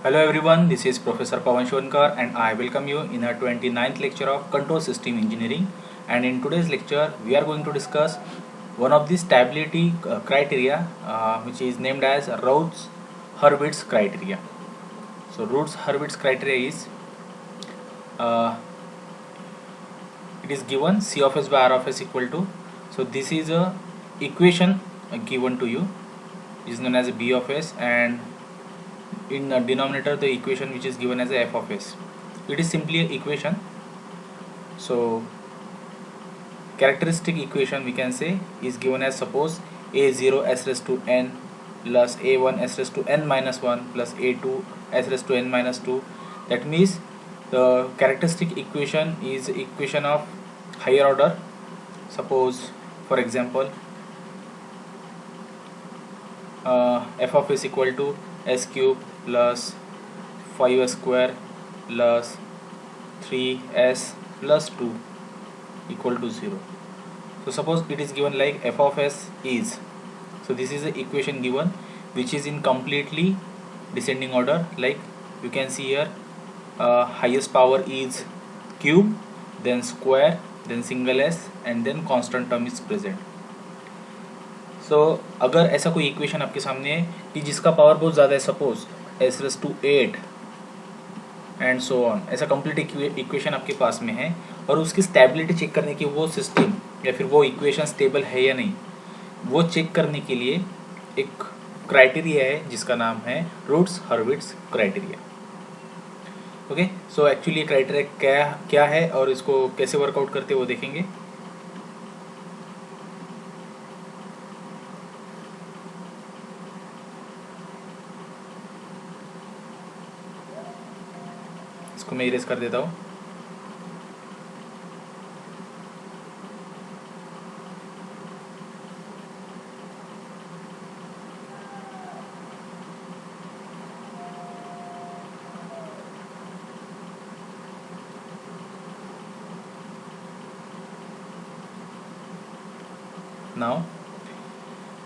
Hello everyone, this is Professor Pawan Shonkar and I welcome you in our 29th lecture of Control System Engineering. And in today's lecture, we are going to discuss one of the stability criteria which is named as Routs-Hurwitz criteria. So Routs-Hurwitz criteria is it is given C of S by R of S equal to, so this is a equation given to you, is known as B of S, and in the denominator the equation which is given as a f of s. It is simply an equation. So characteristic equation we can say is given as, suppose a0 s raised to n plus a1 s raised to n minus 1 plus a2 s raised to n minus 2. That means the characteristic equation is equation of higher order. Suppose for example f of s equal to s cube plus 5s square plus 3s plus 2 equal to 0. So suppose it is given like f of s is, so this is the equation given which is in completely descending order. Like you can see here, highest power is cube, then square, then single s, and then constant term is present. So अगर ऐसा कोई equation आपके सामने है कि जिसका power बहुत ज़्यादा है, suppose s raise to 8 and so on, ऐसा कंप्लीट इक्वेशन आपके पास में है, और उसकी स्टेबिलिटी चेक करने की वो सिस्टम या फिर वो इक्वेशन स्टेबल है या नहीं, वो चेक करने के लिए एक क्राइटेरिया है जिसका नाम है Routh Hurwitz criteria. Okay, so actually criteria क्या है और इसको कैसे वर्कआउट करते वो देखेंगे. इसको मैं इरेज कर देता हूँ. नाउ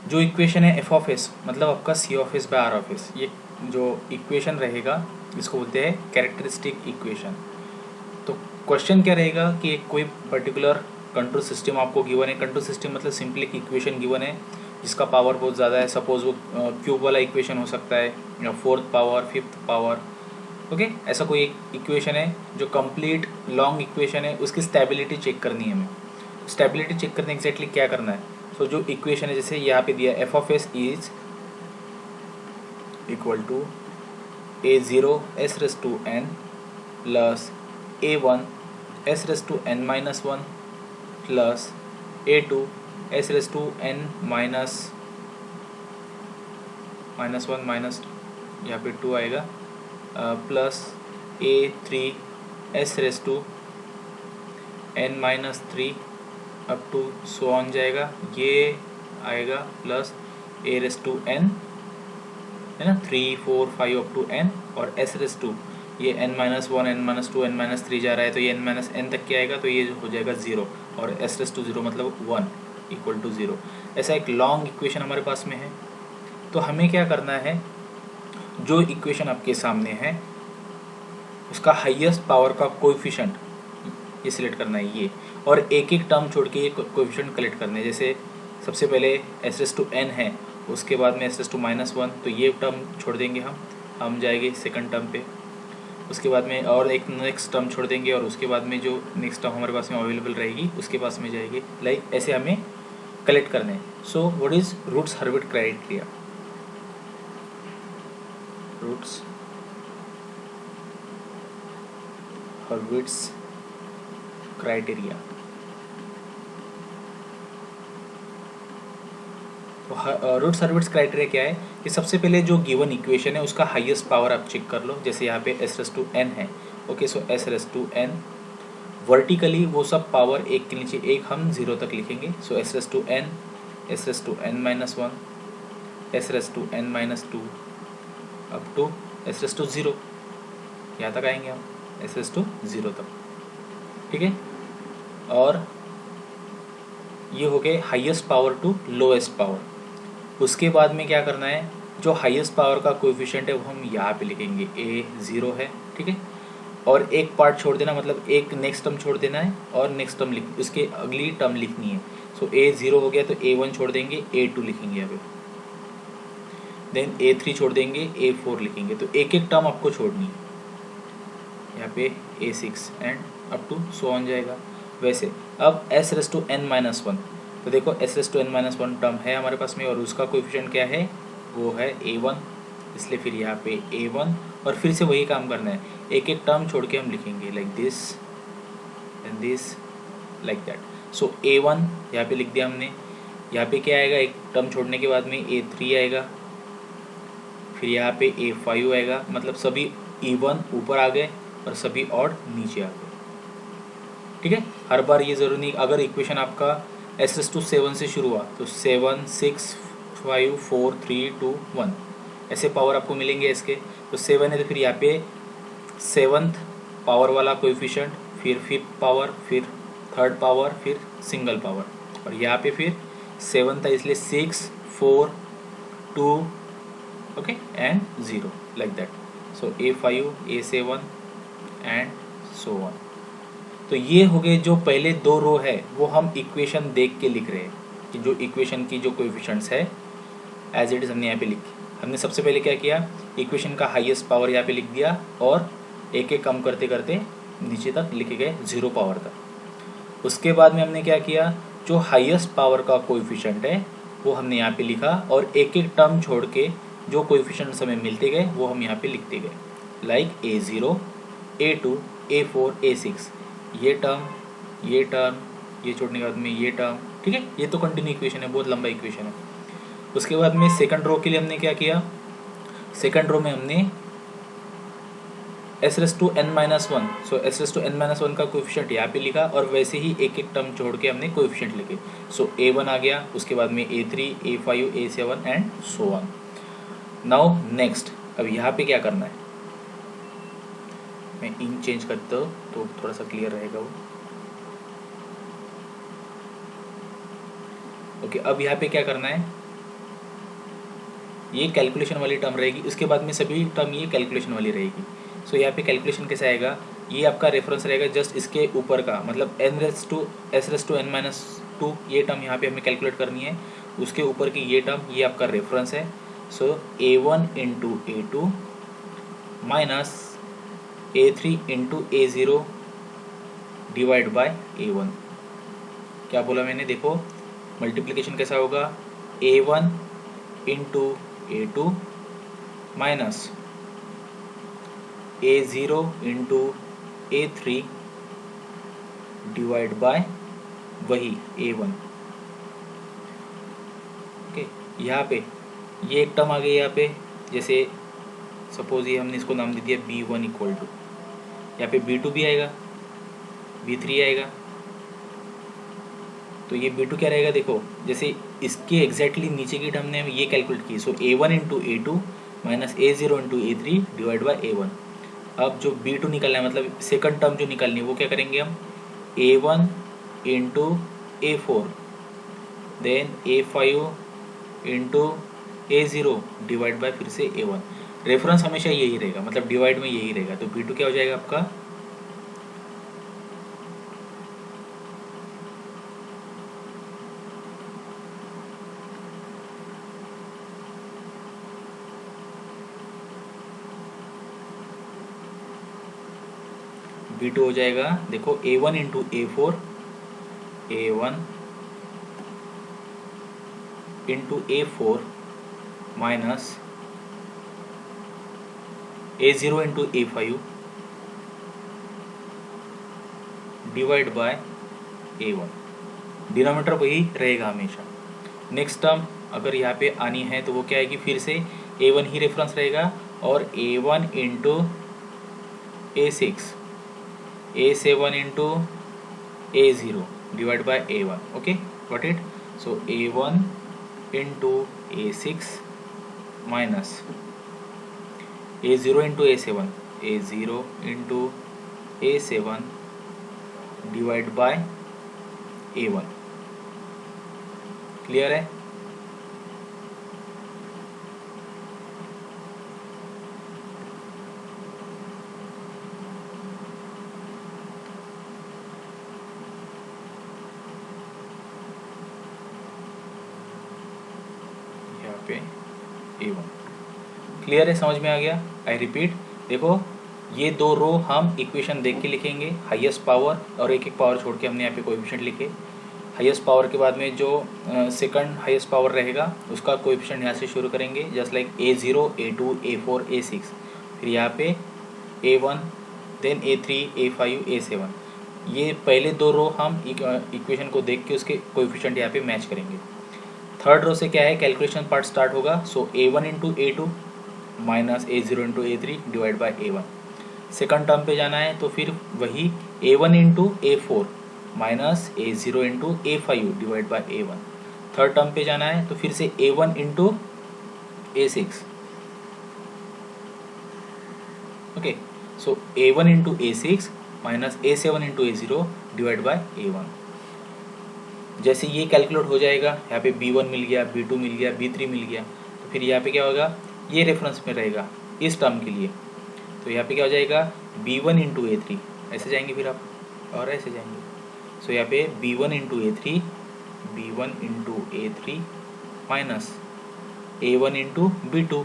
जो इक्वेशन है एफ ऑफ एस, मतलब आपका C of S by R of S, ये जो इक्वेशन रहेगा इसको बोलते हैं कैरेक्टरिस्टिक इक्वेशन. तो क्वेश्चन क्या रहेगा कि एक कोई पर्टिकुलर कंट्रोल सिस्टम आपको गिवन है. कंट्रोल सिस्टम मतलब सिंपली एक इक्वेशन गिवन है जिसका पावर बहुत ज़्यादा है. सपोज वो क्यूब वाला इक्वेशन हो सकता है या fourth power, fifth power. Okay, ऐसा कोई एक इक्वेशन है जो कंप्लीट लॉन्ग इक्वेशन है, उसकी स्टेबिलिटी चेक करनी है हमें. स्टेबिलिटी चेक करने एग्जैक्टली क्या करना है. सो जो इक्वेशन है जैसे यहाँ पे दिया, f of s is equal to a0 s raised to n plus a1 s raised to n minus 1 plus a2 s raised to n minus 1 minus यहाँ पे 2 आएगा, plus a3 s raised to n minus 3 up to so on जाएगा, ये आएगा plus a raised to n है ना, 3 4 5 up to n, और s raise to ये n minus 1 n minus 2 n minus 3 जा रहा है तो ये n माइनस n तक क्या आएगा, तो ये हो जाएगा 0, और s रेस टू 0 मतलब 1 इक्वल टू 0. ऐसा एक लॉन्ग इक्वेशन हमारे पास में है. तो हमें क्या करना है, जो इक्वेशन आपके सामने है उसका हाईएस्ट पावर का कोएफिशिएंट ये सिलेक्ट करना है ये, और एक एक टर्म छोड़ के ये कोएफिशिएंट कलेक्ट करने हैं. जैसे सबसे पहले s रेस टू n है, उसके बाद में s रेस टू माइनस 1, तो ये टर्म छोड़ देंगे हम जाएंगे सेकंड टर्म पे. उसके बाद में और एक नेक्स्ट टर्म छोड़ देंगे, और उसके बाद में जो नेक्स्ट टर्म हमारे पास में अवेलेबल रहेगी उसके पास में जाएगी. लाइक ऐसे हमें कलेक्ट करने हैं. So what is Routh Hurwitz criteria. Routh Hurwitz criteria. तो रूट्स-हर्विट्ज क्राइटेरिया क्या है कि सबसे पहले जो गिवन इक्वेशन है उसका हाईएस्ट पावर आप चेक कर लो. जैसे यहाँ पे s रेस टू n है. Okay, so s raise to n vertically वो सब पावर एक के नीचे एक हम 0 तक लिखेंगे. So s raise to n, s raise to n minus 1, s raise to n minus 2 up to s raise to 0, यहाँ तक आएंगे हम s रेस टू 0 तक. ठीक है, और ये हो गए highest power to lowest power. उसके बाद में क्या करना है, जो हाईएस्ट पावर का कोएफिशिएंट है वो हम यहाँ पे लिखेंगे, A0 है, ठीक है। और एक पार्ट छोड़ देना, मतलब एक नेक्स्ट टर्म छोड़ देना है और नेक्स्ट टर्म लिख, उसके अगली टर्म लिखनी है। सो A0 हो गया तो A1 छोड़ देंगे, A2 लिखेंगे यहाँ पे, देन A3 छोड़ देंगे, A4 लिखेंगे। तो एक एक टर्म आपको छोड़नी है यहाँ पे, A6 and up to so on जाएगा। वैसे अब S⁻n-1, तो देखो S⁻n-1 टर्म है हमारे पास में और उसका कोएफिशिएंट क्या है, वो है A1, इसलिए फिर यहाँ पे A1 और फिर से वही काम करना है, एक एक टर्म छोड़ के हम लिखेंगे like this and this like that. So A1 यहाँ पे लिख दिया हमने, यहाँ पे क्या आएगा, एक टर्म छोड़ने के बाद में A3 आएगा, फिर यहाँ पे A5 आएगा, मतलब सभी इवन ऊपर आ गए और सभी ऑड नीचे आ गए, ठीक है। हर बार ये ज़रूरी नहीं, अगर इक्वेशन आपका S⁻7 से शुरू हुआ तो 7 6 5 4 3 2 1 ऐसे पावर आपको मिलेंगे इसके। तो 7 है तो फिर यहाँ पे 7th पावर वाला कोएफिशिएंट, फिर 5th पावर, फिर 3rd पावर, फिर सिंगल पावर, और यहाँ पे फिर 7 था इसलिए 6 4 2 okay and 0 like that. So A5 A7 and so on. तो ये हो गए जो पहले दो रो है वो हम इक्वेशन देख के लिख रहे हैं कि जो इक्वेशन की जो कोएफिशिएंट्स है एज इट इज हमने यहाँ पे लिखी। हमने सबसे पहले क्या किया, इक्वेशन का हाईएस्ट पावर यहाँ पे लिख दिया और एक एक कम करते करते नीचे तक लिखे गए 0 पावर तक। उसके बाद में हमने क्या किया, जो हाईएस्ट पावर का कोएफिशिएंट है वो हमने यहाँ पे लिखा और एक एक टर्म छोड़ के जो कोएफिशिएंट्स हमें मिलते गए वो हम यहाँ पे लिखते गए, like A0 A2 A4 A6, ये टर्म ये टर्म ये छोड़ने के बाद में ये टर्म, ठीक है। ये तो कंटिन्यू इक्वेशन है, बहुत लंबा इक्वेशन है। उसके बाद में सेकंड रो के लिए हमने क्या किया, सेकंड रो में हमने S⁻n-1, सो S⁻n-1 का कोएफिशिएंट यहाँ पे लिखा और वैसे ही एक एक टर्म छोड़ के हमने कोएफिशिएंट लिखे। सो A1 आ गया, उसके बाद में A3 A5 A7 and so on. Now next, अब यहाँ पे क्या करना है, मैं इंक चेंज करता हूँ तो थोड़ा सा क्लियर रहेगा वो। ओके, अब यहाँ पे क्या करना है, ये कैलकुलेशन वाली टर्म रहेगी, उसके बाद में सभी टर्म ये कैलकुलेशन वाली रहेगी। सो यहाँ पे कैलकुलेशन कैसे आएगा, ये आपका रेफरेंस रहेगा जस्ट इसके ऊपर का, मतलब S⁻n-2 ये टर्म यहाँ पे हमें कैलकुलेट करनी है, उसके ऊपर की ये टर्म ये आपका रेफरेंस है। सो A1 into A2 minus A3 into A0 divide bye A1। क्या बोला मैंने, देखो मल्टीप्लिकेशन कैसा होगा, A1 into A2 minus A0 into A3 divide by वही A1। ओके, यहाँ पे ये एक टर्म आ गई, यहाँ पे जैसे सपोज ये हमने इसको नाम दे दिया B1 इक्वल टू, यहाँ पे B2 भी आएगा, B3 आएगा, तो ये B2 क्या रहेगा, देखो जैसे इसके एग्जैक्टली नीचे की टर्म ने हम ये कैलकुलेट की। सो A1 into A2 minus A0 into A3 divide by A1। अब जो B2 निकलना है, मतलब सेकंड टर्म जो निकलनी है वो क्या करेंगे हम, A1 into A4 then A5 into A0 divide by फिर से A1। रेफरेंस हमेशा यही रहेगा, मतलब डिवाइड में यही रहेगा। तो B2 क्या हो जाएगा आपका, B2 हो जाएगा, देखो A1 into A4 A1 into A4 minus A0 into A5 divide by A1। Denominator वही रहेगा हमेशा। नेक्स्ट टर्म अगर यहाँ पे आनी है तो वो क्या आएगी, फिर से A1 ही रेफरेंस रहेगा और A1 into A6 A7 into A0 divide bye A1। Okay, got it. So A1 into A6 minus A0 into A7 A0 into A7 divide by A1। Clear है। पे A1। क्लियर है, समझ में आ गया? I repeat, देखो ये दो रो हम इक्वेशन देख के लिखेंगे, हाईएस्ट पावर और एक एक पावर छोड़ के हमने यहाँ पे कोएफिशिएंट लिखे। हाईएस्ट पावर के बाद में जो सेकंड हाईएस्ट पावर रहेगा उसका कोएफिशिएंट यहाँ से शुरू करेंगे, just like A0, A2, A4, A6, फिर यहाँ पे A1, then A3, A5, A7। ये पहले दो रो हम इक्वेशन को देख के उसके कोएफिशिएंट यहाँ पे मैच करेंगे। थर्ड रो से क्या है, कैलकुलेशन पार्ट स्टार्ट होगा। सो A1 into A2 minus A0 into A3 divide by A1। Second term पे जाना है तो फिर वही A1 into A4 minus A0 into A5 divide by A1। Third term पे जाना है तो फिर से A1 into A6। Okay, so A1 into A6 minus A7 into A0 divide by A1। जैसे ये कैलकुलेट हो जाएगा, यहाँ पे B1 मिल गया, B2 मिल गया, B3 मिल गया, तो फिर यहाँ पे क्या होगा, ये रेफरेंस में रहेगा इस टर्म के लिए। तो यहाँ पे क्या हो जाएगा, B1 इंटू A3, ऐसे जाएंगे फिर आप और ऐसे जाएंगे। सो यहाँ पे B1 into A3, B1 into A3 minus A1 into B2,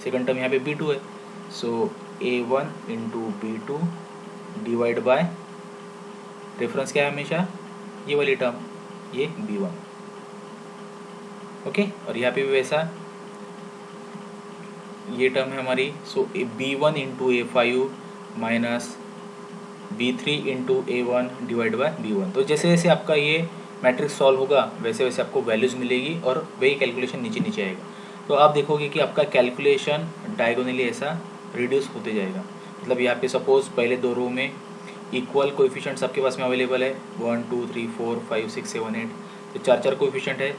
second term यहाँ पे B2 है। सो A1 into B2 divide by reference क्या है हमेशा, ये वाली टर्म, ये B1। ओके, और यहाँ पे भी वैसा ये टर्म है हमारी। सो B1 into A5 minus B3 into A1 divide by B1। तो जैसे जैसे आपका ये मैट्रिक्स सॉल्व होगा वैसे वैसे आपको वैल्यूज मिलेगी और वही कैलकुलेशन नीचे नीचे आएगा। तो आप देखोगे कि आपका कैलकुलेशन डायगोनली ऐसा रिड्यूस होते जाएगा। मतलब यहाँ पे सपोज पहले दो रो में इक्वल कोएफिशिएंट्स आपके पास में अवेलेबल है, 1 2 3 4 5 6 7 8, तो चार चार कोएफिशिएंट है।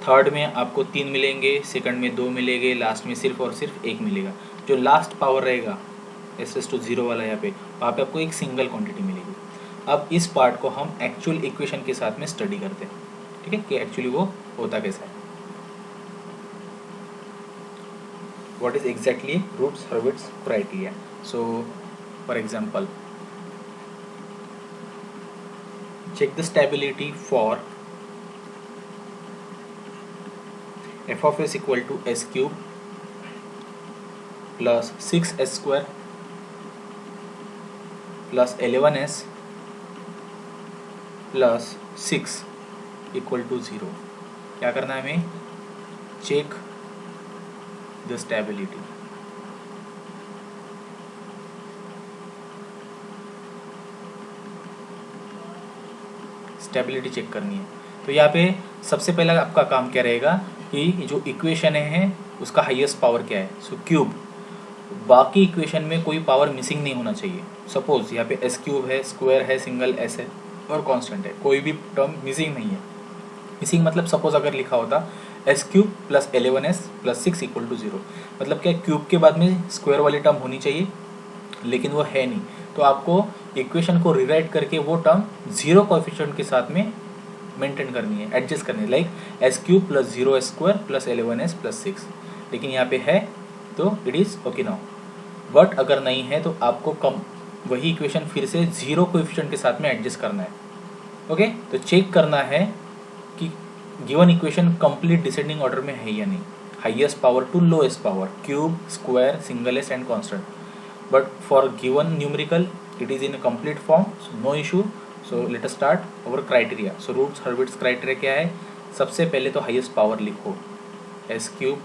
थर्ड में आपको 3 मिलेंगे, सेकंड में 2 मिलेंगे, लास्ट में सिर्फ और सिर्फ 1 मिलेगा। जो लास्ट पावर रहेगा S/0 वाला यहाँ पे, वहाँ पे आपको एक सिंगल क्वांटिटी मिलेगी। अब इस पार्ट को हम एक्चुअल इक्वेशन के साथ में स्टडी करते हैं, ठीक है, कि एक्चुअली वो होता कैसा है। What is exactly Routh Hurwitz criteria. So for example, check the stability for f of s equal to s cube plus 6s square plus 11s plus 6 equal to 0। क्या करना है हमें, check the stability। Stability check करनी है। तो यहाँ पे सबसे पहला आपका काम क्या रहेगा कि जो इक्वेशन है उसका हाईएस्ट पावर क्या है, सो क्यूब। बाकी इक्वेशन में कोई पावर मिसिंग नहीं होना चाहिए। सपोज यहाँ पे एस क्यूब है, स्क्वायर है, सिंगल एस है और कांस्टेंट है, कोई भी टर्म मिसिंग नहीं है। मिसिंग मतलब सपोज अगर लिखा होता s cube plus 11s plus 6 equal to 0, मतलब क्या क्यूब के बाद में स्क्वायर वाली टर्म होनी चाहिए, लेकिन वो है नहीं। तो आपको इक्वेशन को रिराइट करके वो टर्म 0 कोएफिशिएंट के साथ में मेंटेन करनी है, एडजस्ट करनी है, like S cube plus 0s square plus 11s plus 6। लेकिन यहाँ पे है तो it is okay now. But अगर नहीं है तो आपको कम वही इक्वेशन फिर से 0 कोएफिशिएंट के साथ में एडजस्ट करना है। ओके, तो चेक करना है कि given equation complete descending order में है या नहीं, highest power to lowest power, cube, square, single S and constant. But for given numerical it is in a complete form, so no issue। So let us start our criteria। So Routh Hurwitz criteria क्या है, सबसे पहले तो highest power लिखो, S cube,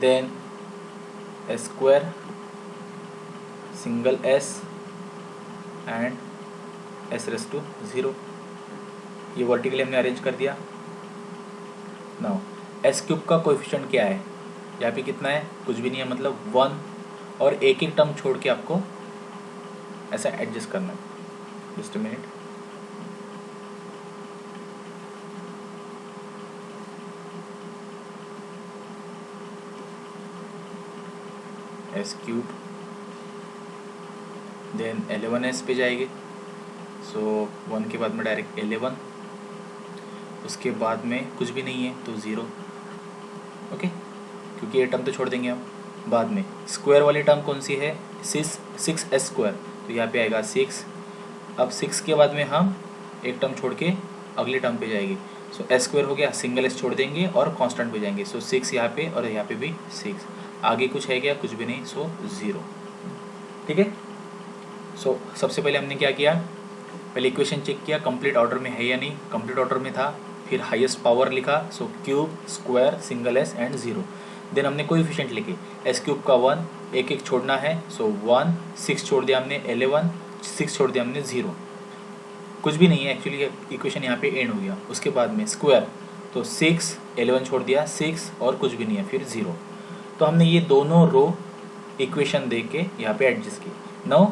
then S square, single S and S/0। ये vertically हमने arrange कर दिया। नाउ एस क्यूब का कोएफिशिएंट क्या है, यहाँ पे कितना है, कुछ भी नहीं है, मतलब 1, और एक एक टर्म छोड़ के आपको ऐसा एडजस्ट करना है। Just a minute, s cube, then 11s पे जाएंगे। सो 1 के बाद में डायरेक्ट 11, उसके बाद में कुछ भी नहीं है तो 0। ओके, क्योंकि ये टर्म तो छोड़ देंगे हम। बाद में स्क्वायर वाली टर्म कौन सी है, 6s स्क्वायर, तो यहाँ पे आएगा 6। अब 6 के बाद में हम एक टर्म छोड़ के अगले टर्म पे जाएंगे, सो एस स्क्वायर हो गया, सिंगल एस छोड़ देंगे और कांस्टेंट पे जाएंगे। सो 6 यहाँ पे और यहाँ पे भी 6। आगे कुछ है क्या? कुछ भी नहीं, सो 0। ठीक है। सो सबसे पहले हमने क्या किया, पहले इक्वेशन चेक किया कंप्लीट ऑर्डर में है या नहीं, कंप्लीट ऑर्डर में था। फिर हाईएस्ट पावर लिखा, so cube, square, single S and 0। Then हमने कोएफिशिएंट लिखे, एस क्यूब का 1, एक एक छोड़ना है, सो 1, 6 छोड़ दिया हमने 11, 6 छोड़ दिया हमने 0, कुछ भी नहीं है एक्चुअली, इक्वेशन यहाँ पे एंड हो गया। उसके बाद में स्क्वायर, तो 6, 11 छोड़ दिया 6 और कुछ भी नहीं है, फिर 0। तो हमने ये दोनों रो इक्वेशन दे के यहाँ पे एडजस्ट की। Now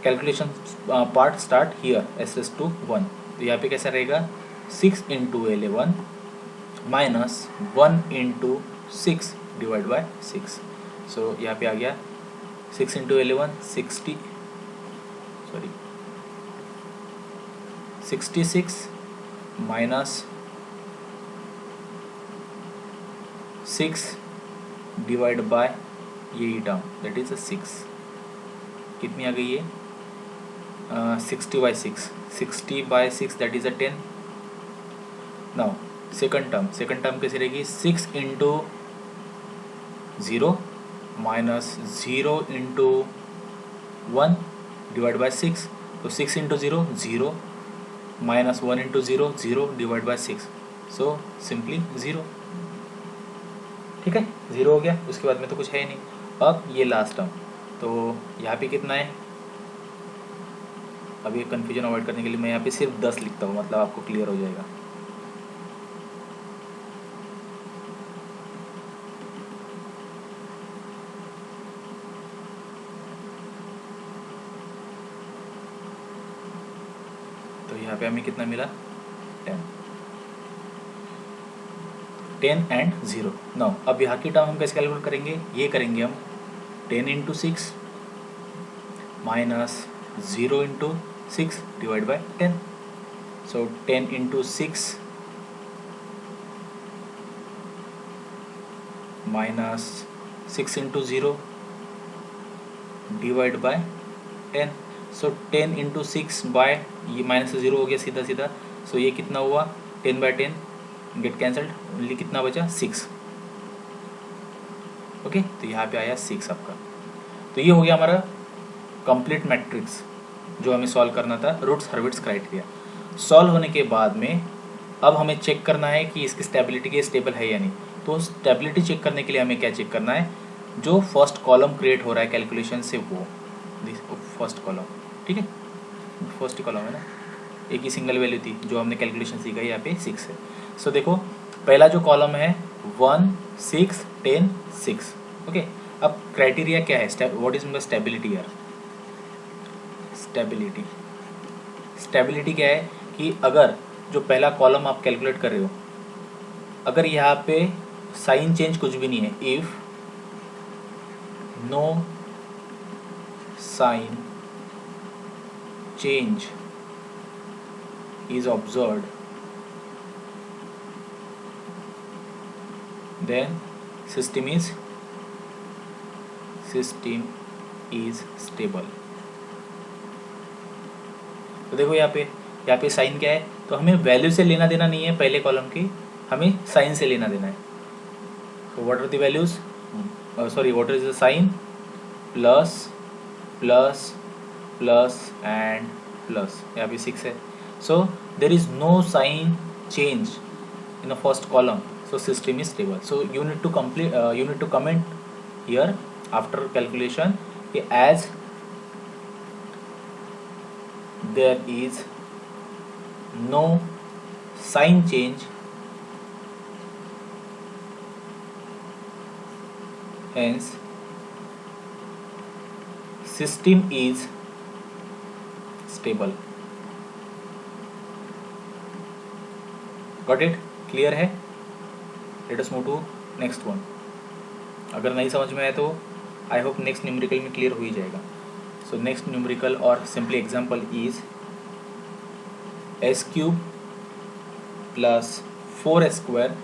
calculation part start here, s s to 1। तो यहाँ पे कैसा रहेगा, 6 into 11 minus 1 into 6 divide by 6। So यहाँ पे आ गया 6 into 11 60, sorry 66 minus 6 divide by ये टर्म दैट इज 6। कितनी आ गई है? 60 by 6, 60 by 6 that is 10। Now second term कैसे रहेगी, 6 into 0 minus 0 into 1 divide by 6। तो 6 into 0 0 minus 1 into 0 0 divide by 6, so simply 0। ठीक है, 0 हो गया। उसके बाद में तो कुछ है ही नहीं। अब ये लास्ट टर्म, तो यहाँ पे कितना है, अब ये कन्फ्यूजन अवॉइड करने के लिए मैं यहाँ पे सिर्फ 10 लिखता हूँ, मतलब आपको क्लियर हो जाएगा। तो यहाँ पे हमें कितना मिला, 10 एंड 0। नाउ अब यहाँ की टर्म हम कैसे कैलकुलेट करेंगे, ये करेंगे हम 10 into 6 minus 0 into 6 divide by 10। So 10 into 6 minus 6 into 0 divide by 10। So 10 into 6 by, ये माइनस 0 हो गया सीधा सीधा। सो ये कितना हुआ, 10 बाय 10 गेट कैंसल्ड, ओनली कितना बचा 6। ओके, तो यहाँ पे आया 6 आपका। तो ये हो गया हमारा कंप्लीट मैट्रिक्स जो हमें सॉल्व करना था, रूट्स हर्विट्स क्राइटेरिया। सॉल्व होने के बाद में अब हमें चेक करना है कि इसकी स्टेबिलिटी के स्टेबल है या नहीं। तो स्टेबिलिटी चेक करने के लिए हमें क्या चेक करना है, जो फर्स्ट कॉलम क्रिएट हो रहा है कैलकुलेशन से वो फर्स्ट कॉलम। ठीक है, फर्स्ट कॉलम है ना, एक ही सिंगल वैल्यू थी जो हमने कैलकुलेशन सीखा है, यहाँ पे 6 है। सो देखो पहला जो कॉलम है 1 6 10 6। ओके, अब क्राइटेरिया क्या है, व्हाट इज स्टेबिलिटी यार, स्टेबिलिटी क्या है कि अगर जो पहला कॉलम आप कैलकुलेट कर रहे हो, अगर यहाँ पे साइन चेंज कुछ भी नहीं है, if no sign change is observed, then system is stable। तो देखो यहाँ पे साइन क्या है, तो हमें वैल्यू से लेना देना नहीं है पहले कॉलम की, हमें साइन से लेना देना है। तो what are the values, sorry what is the sign, plus plus plus and plus, यहाँ पे 6 है। So there is no sign change in the first column, so system is stable। So you need to comment here after calculation as there is no sign change, hence system is stable। Got it, clear है? Let us move to next one. अगर नहीं समझ में आए तो I hope next numerical में clear हो ही जाएगा। सो नेक्स्ट न्यूमेरिकल और simply example is S cube plus 4 square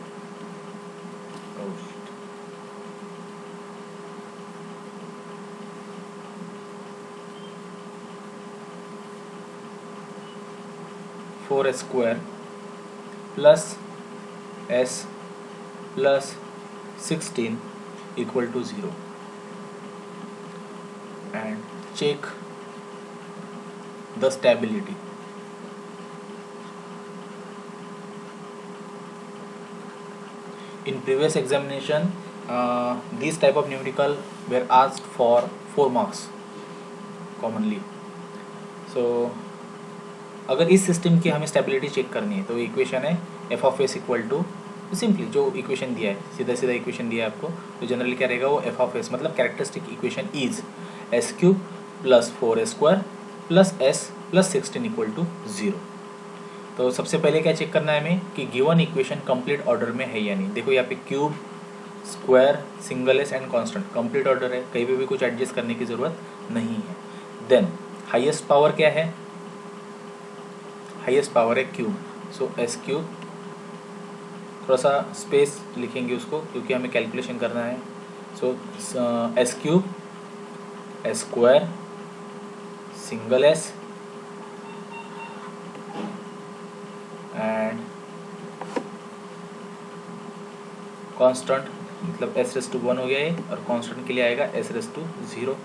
4 square plus S plus 16 equal to 0 and check the stability. In previous examination, these type of numerical were asked for 4 marks commonly. So अगर इस system की हमें stability check करनी है तो equation है f of s equal to, simply जो equation दिया है सीधा सीधा इक्वेशन दिया है आपको, तो जनरली क्या रहेगा वो एफ ऑफ एस मतलब characteristic equation is S cube plus 4s² plus S plus 16 equal to 0। तो सबसे पहले क्या चेक करना है हमें कि गिवन इक्वेशन कंप्लीट ऑर्डर में है या नहीं। देखो यहाँ पे cube, square, single S and constant complete order है, कहीं पे भी कुछ एडजस्ट करने की ज़रूरत नहीं है। देन हाईएस्ट पावर क्या है, हाईएस्ट पावर है क्यूब, सो एस क्यूब, थोड़ा सा स्पेस लिखेंगे उसको क्योंकि हमें कैलकुलेशन करना है। So S cube, S square, single S and constant, मतलब एस रेस टू 1 हो गया है और कांस्टेंट के लिए आएगा S raise to 0।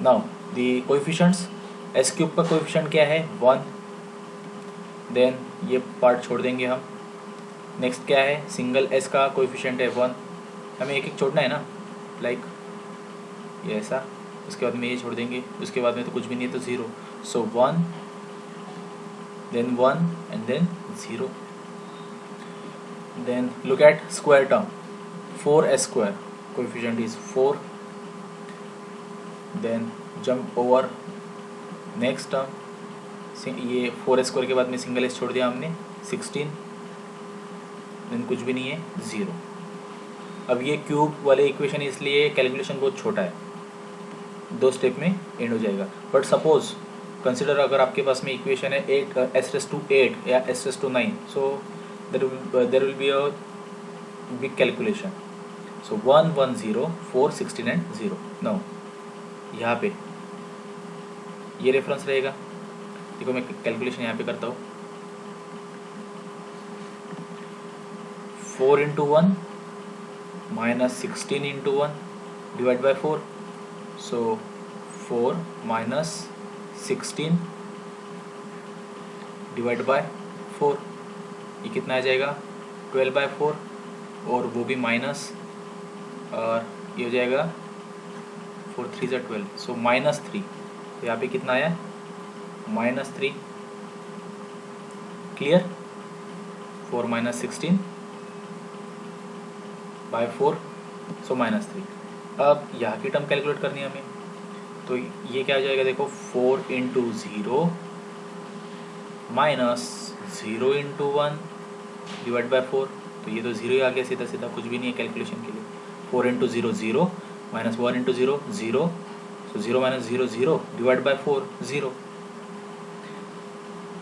Now the coefficients, S cube का कोएफिशिएंट क्या है 1, देन ये पार्ट छोड़ देंगे हम। नेक्स्ट क्या है, सिंगल एस का कोएफिशिएंट है 1, हमें एक एक छोड़ना है ना, लाइक ये ऐसा, उसके बाद में ये छोड़ देंगे, उसके बाद में तो कुछ भी नहीं है तो 0, सो 1 then 1 and then 0। then look at square term, 4s², coefficient is 4, then jump over next term, ये 4s² के बाद में सिंगल एस छोड़ दिया हमने 16, then कुछ भी नहीं है 0। अब ये क्यूब वाले इक्वेशन इसलिए कैलकुलेशन बहुत छोटा है, 2 स्टेप में एंड हो जाएगा। बट सपोज कंसिडर अगर आपके पास में इक्वेशन है 8 s⁻8 या s⁻9, so there will be a big calculation. So 1 1 0 4 16 and 0। Now यहाँ पे ये रेफरेंस रहेगा, देखो मैं कैलकुलेशन यहाँ पे करता हूँ, 4 × 1 minus 16 × 1 divide by 4, so 4 minus 16 divide by 4, ये कितना आ जाएगा 12/4, और वो भी माइनस, और ये हो जाएगा 4 3 = 12, सो -3। तो यहाँ पे कितना आया -3, क्लियर, 4 माइनस 16 बाय 4, सो -3। अब यहाँ की टर्म कैलकुलेट करनी है हमें, तो ये क्या हो जाएगा, देखो 4 × 0 माइनस 0 × 1 डिवाइड बाय 4, तो ये तो 0 ही आ गया सीधा सीधा, कुछ भी नहीं है कैलकुलेशन के लिए। 4 × 0 0 माइनस 1 × 0 0, सो 0 माइनस 0 0 डिवाइड बाय 4 0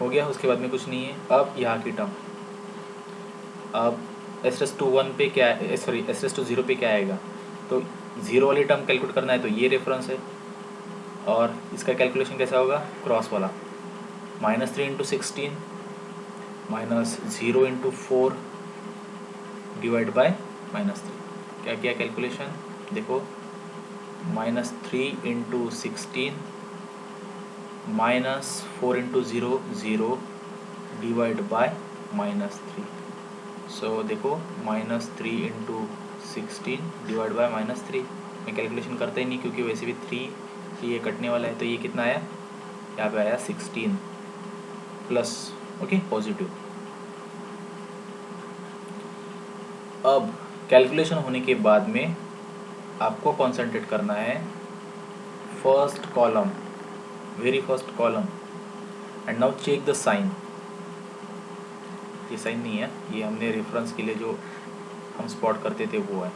हो गया, उसके बाद में कुछ नहीं है। अब यहाँ की टर्म, अब s⁻1 पे क्या है, सॉरी s⁻0 पे क्या आएगा, तो 0 वाली टर्म कैलकुलेट करना है, तो ये रेफरेंस है, और इसका कैलकुलेशन कैसा होगा, क्रॉस वाला, -3 × 16 माइनस 0 × 4 डिवाइड बाय -3। क्या किया कैलकुलेशन, देखो -3 × 16 माइनस 4 × 0 0 डिवाइड बाय -3, सो देखो -3 × 16 डिवाइड बाय -3, मैं कैलकुलेशन करता ही नहीं क्योंकि वैसे भी 3 ये कटने वाला है, तो ये कितना आया, यहाँ पे आया 16 प्लस, ओके पॉजिटिव। अब कैलकुलेशन होने के बाद में आपको कॉन्सेंट्रेट करना है first column, very first column, and now check the sign. ये साइन नहीं है, ये हमने रेफरेंस के लिए जो हम स्पॉट करते थे वो है।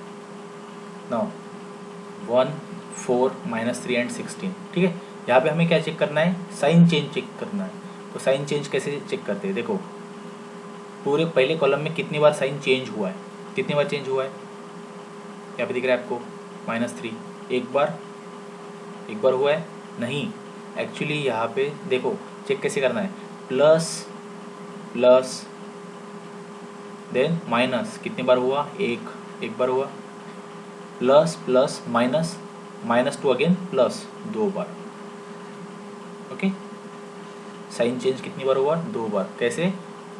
नाउ 1 4 -3 एंड 16, ठीक है। यहाँ पे हमें क्या चेक करना है, साइन चेंज चेक करना है। तो साइन चेंज कैसे चेक करते हैं, देखो पूरे पहले कॉलम में कितनी बार साइन चेंज हुआ है, कितनी बार चेंज हुआ है, यहाँ पे दिख रहा है आपको -3, एक बार हुआ है, नहीं, एक्चुअली यहाँ पे देखो चेक कैसे करना है, प्लस प्लस देन माइनस, कितनी बार हुआ, एक बार हुआ, plus plus minus, minus two again plus, 2 बार। ओके, साइन चेंज कितनी बार हुआ, 2 बार। कैसे,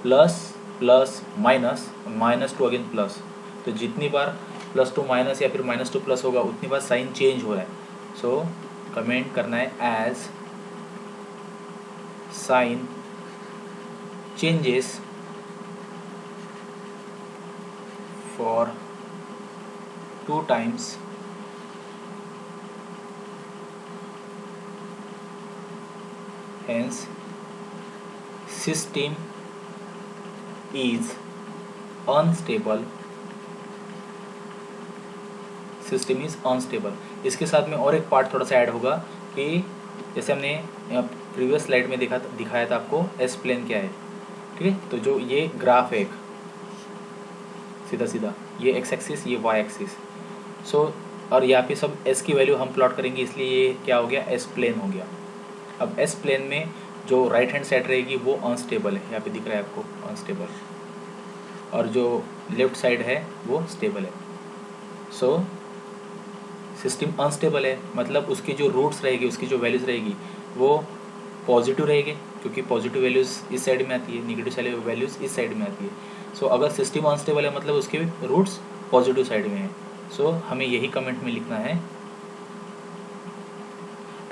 plus plus minus, minus two again plus, तो जितनी बार प्लस टू माइनस या फिर माइनस टू प्लस होगा उतनी बार साइन चेंज हो रहा है। सो कमेंट करना है as sign changes for 2 times hence system is unstable, system is unstable. इसके साथ में और एक पार्ट थोड़ा सा ऐड होगा कि जैसे हमने प्रीवियस स्लाइड में दिखाया था आपको एस प्लेन क्या है, ठीक है। तो जो ये ग्राफ है एक सीधा सीधा, ये एक्स एक्सिस, ये वाई एक्सिस, सो और यहाँ पे सब एस की वैल्यू हम प्लॉट करेंगे, इसलिए ये क्या हो गया, एस प्लेन हो गया। अब एस प्लेन में जो राइट हैंड साइड रहेगी वो अनस्टेबल है, यहाँ पे दिख रहा है आपको अनस्टेबल, और जो लेफ्ट साइड है वो स्टेबल है। सो सिस्टम अनस्टेबल है, मतलब उसकी जो रूट्स रहेगी, उसकी जो वैल्यूज रहेगी वो पॉजिटिव रहेगी, क्योंकि पॉजिटिव वैल्यूज इस साइड में आती है, निगेटिव वैल्यूज इस साइड में आती है। सो अगर सिस्टम अनस्टेबल है मतलब उसके रूट्स पॉजिटिव साइड में है। सो हमें यही कमेंट में लिखना है,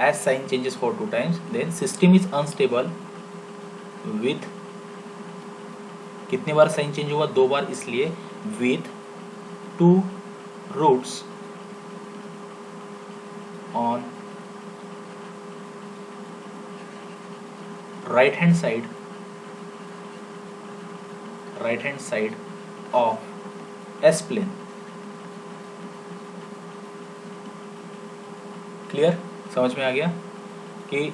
as sign changes for 2 times then system is unstable with, कितनी बार साइन चेंज हुआ, 2 बार, इसलिए with 2 roots on right hand side of S plane। Clear, समझ में आ गया कि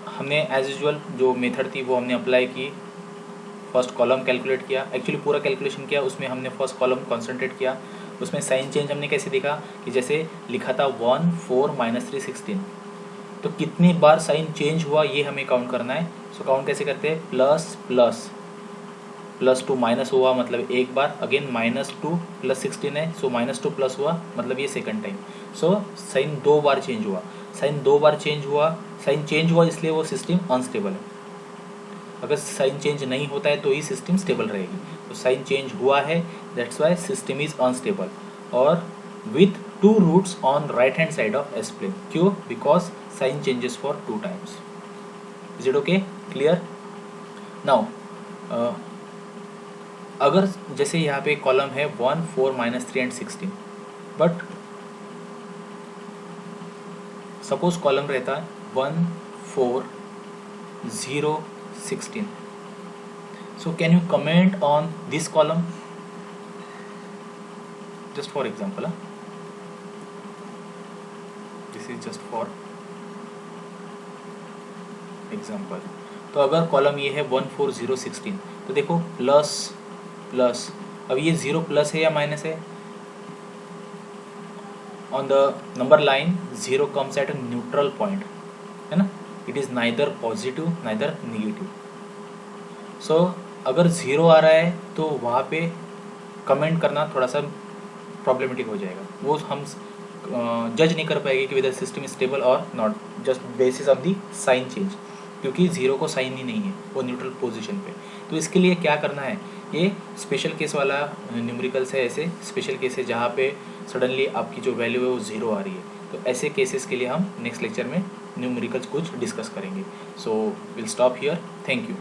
हमने एज यूजुअल जो मेथड थी वो हमने अप्लाई की, फर्स्ट कॉलम कैलकुलेट किया, एक्चुअली पूरा कैलकुलेशन किया, उसमें हमने फर्स्ट कॉलम कॉन्सेंट्रेट किया। उसमें साइन चेंज हमने कैसे देखा कि जैसे लिखा था 1 4 -3 16, तो कितनी बार साइन चेंज हुआ ये हमें काउंट करना है। सो काउंट कैसे करते हैं, plus plus plus two minus हुआ मतलब एक बार, अगेन माइनस टू प्लस 16 है, सो माइनस टू प्लस हुआ मतलब ये सेकंड टाइम। सो साइन 2 बार चेंज हुआ, साइन 2 बार चेंज हुआ, साइन चेंज हुआ इसलिए वो सिस्टम अनस्टेबल है। अगर साइन चेंज नहीं होता है तो ही सिस्टम स्टेबल रहेगी। तो साइन चेंज हुआ है, that's why system is unstable, और with 2 roots on right hand side of S plane. क्यों, because sign changes for 2 times। Is it okay, clear. Now अगर जैसे यहाँ पे कॉलम है 1 4 -3 एंड 16, बट सपोज कॉलम रहता है 1 4 0 16, so can you comment on this column, just for example, this is just for example। तो अगर कॉलम ये है 1 4 0 16, तो देखो प्लस प्लस, अब ये 0 प्लस है या माइनस है, on the number line 0 comes at a neutral point, है ना, it is neither positive neither negative. So अगर 0 आ रहा है तो वहाँ पे कमेंट करना थोड़ा सा प्रॉब्लमेटिक हो जाएगा, वो हम जज नहीं कर पाएंगे कि वेदर सिस्टम स्टेबल और not, just basis of the sign change, क्योंकि 0 को साइन ही नहीं है, वो न्यूट्रल पोजीशन पे। तो इसके लिए क्या करना है, ये स्पेशल केस वाला न्यूमेरिकल्स है, ऐसे स्पेशल केस है जहाँ पे सडनली आपकी जो वैल्यू है वो 0 आ रही है। तो ऐसे केसेस के लिए हम नेक्स्ट लेक्चर में न्यूमेरिकल्स कुछ डिस्कस करेंगे। So will stop here, thank you.